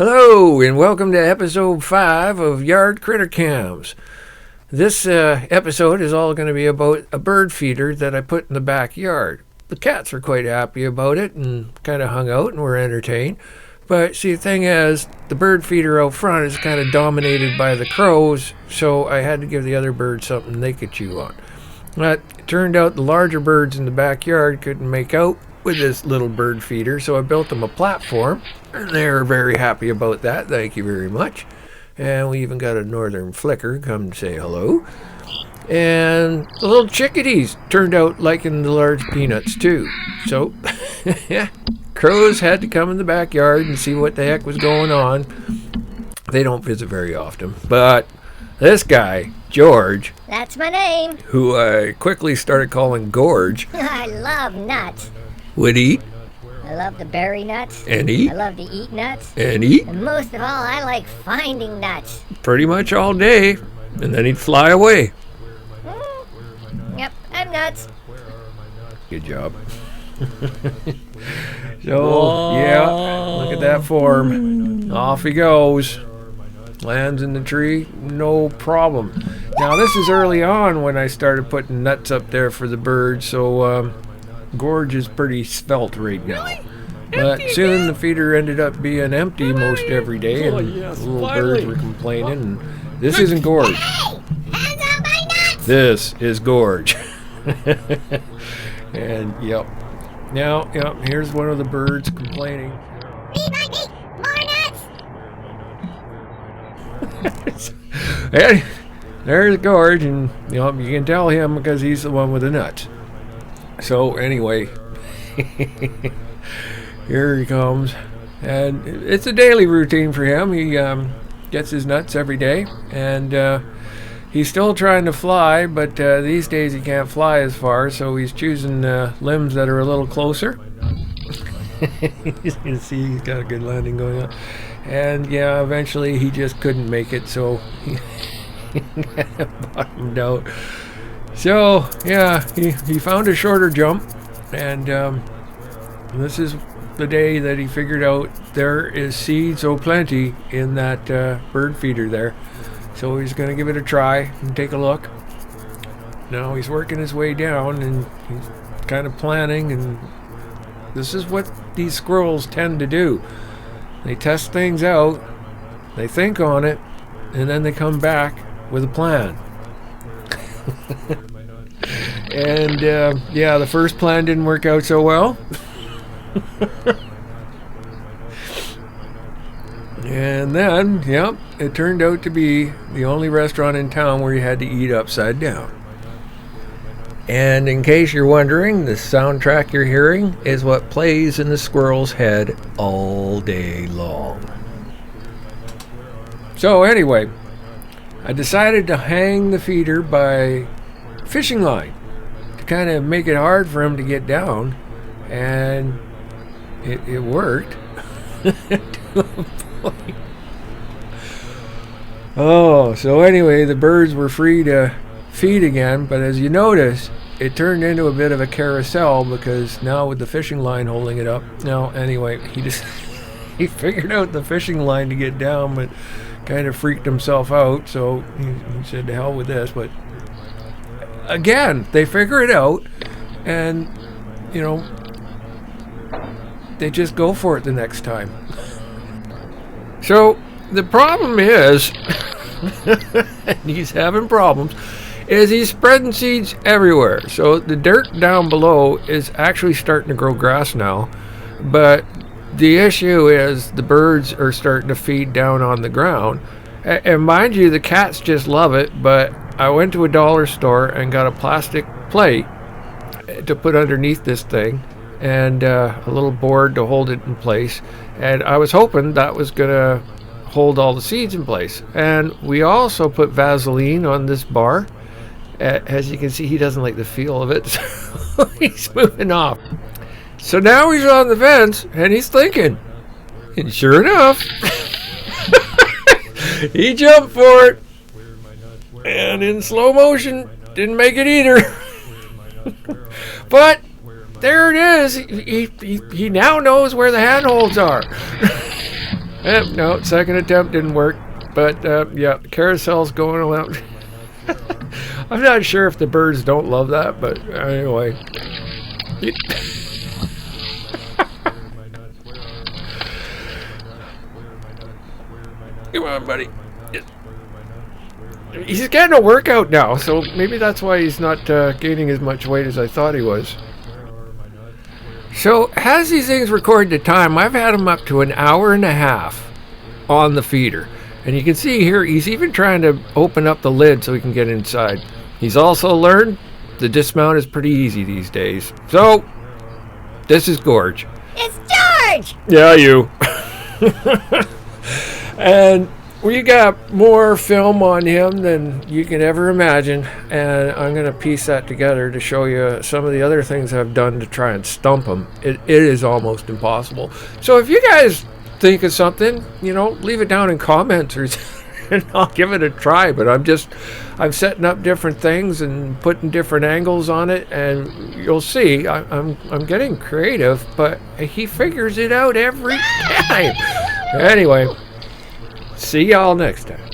Hello, and welcome to episode 5 of Yard Critter Cams. This episode is all going to be about a bird feeder that I put in the backyard. The cats are quite happy about it and kind of hung out and were entertained. But see, the thing is, the bird feeder out front is kind of dominated by the crows, so I had to give the other birds something they could chew on. But it turned out the larger birds in the backyard couldn't make out with this little bird feeder, so I built them a platform, and they're very happy about that. Thank you very much. And we even got a northern flicker come to say hello. And the little chickadees turned out liking the large peanuts too. So, yeah, crows had to come in the backyard and see what the heck was going on. They don't visit very often, but this guy, George, that's my name, who I quickly started calling Gorge, I love nuts. would eat I love to bury nuts. and eat I love to eat nuts. and eat And most of all, I like finding nuts. pretty much all day, and then he'd fly away. Yep, I'm nuts. Good job. So, yeah, look at that form. Off he goes. Lands in the tree, no problem. Now, this is early on when I started putting nuts up there for the birds, so Gorge is pretty svelte right now. But soon the feeder ended up being empty most every day, and the little birds were complaining. And this isn't Gorge. Hey! Hands on my nuts! This is Gorge. And, yep. Now, yep, here's one of the birds complaining. Feed my meat! More nuts! And there's Gorge, and you can tell him because he's the one with the nuts. So anyway, here he comes, and it's a daily routine for him. He gets his nuts every day, and he's still trying to fly, but these days he can't fly as far, so he's choosing limbs that are a little closer. You can see he's got a good landing going on. And yeah, eventually he just couldn't make it, so he bottomed out. So yeah, he found a shorter jump, and this is the day that he figured out there is seeds plenty in that bird feeder there. So he's going to give it a try and take a look. Now he's working his way down, and he's kind of planning, and this is what these squirrels tend to do. They test things out, they think on it, and then they come back with a plan. And yeah, the first plan didn't work out so well. And then, yep, it turned out to be the only restaurant in town where you had to eat upside down. And in case you're wondering, the soundtrack you're hearing is what plays in the squirrel's head all day long. So anyway, I decided to hang the feeder by fishing line to kind of make it hard for him to get down, and it worked. To a point. Oh, so anyway, the birds were free to feed again, but as you notice, it turned into a bit of a carousel because now with the fishing line holding it up. Now, anyway, he figured out the fishing line to get down, but kind of freaked himself out, so he said to hell with this. But again, they figure it out, and they just go for it the next time. So the problem is, and he's having problems, is he's spreading seeds everywhere. So the dirt down below is actually starting to grow grass now, but the issue is the birds are starting to feed down on the ground. And mind you, the cats just love it, but I went to a dollar store and got a plastic plate to put underneath this thing, and a little board to hold it in place. And I was hoping that was going to hold all the seeds in place. And we also put Vaseline on this bar. As you can see, he doesn't like the feel of it, so he's moving off. So now he's on the fence, and he's thinking. And sure enough, he jumped for it. And in slow motion, didn't make it either. But there it is. He now knows where the handholds are. No, second attempt didn't work. But yeah, the carousel's going around. I'm not sure if the birds don't love that, but anyway. Come on, buddy. He's getting a workout now, so maybe that's why he's not gaining as much weight as I thought he was. So, as these things record the time, I've had him up to an hour and a half on the feeder. And you can see here, he's even trying to open up the lid so he can get inside. He's also learned the dismount is pretty easy these days. So, this is Gorge. It's George! Yeah, you. And we got more film on him than you can ever imagine, and I'm going to piece that together to show you some of the other things I've done to try and stump him. It is almost impossible. So if you guys think of something, leave it down in comments and I'll give it a try. But I'm setting up different things and putting different angles on it, and you'll see I'm getting creative, but he figures it out every time. Anyway, see y'all next time.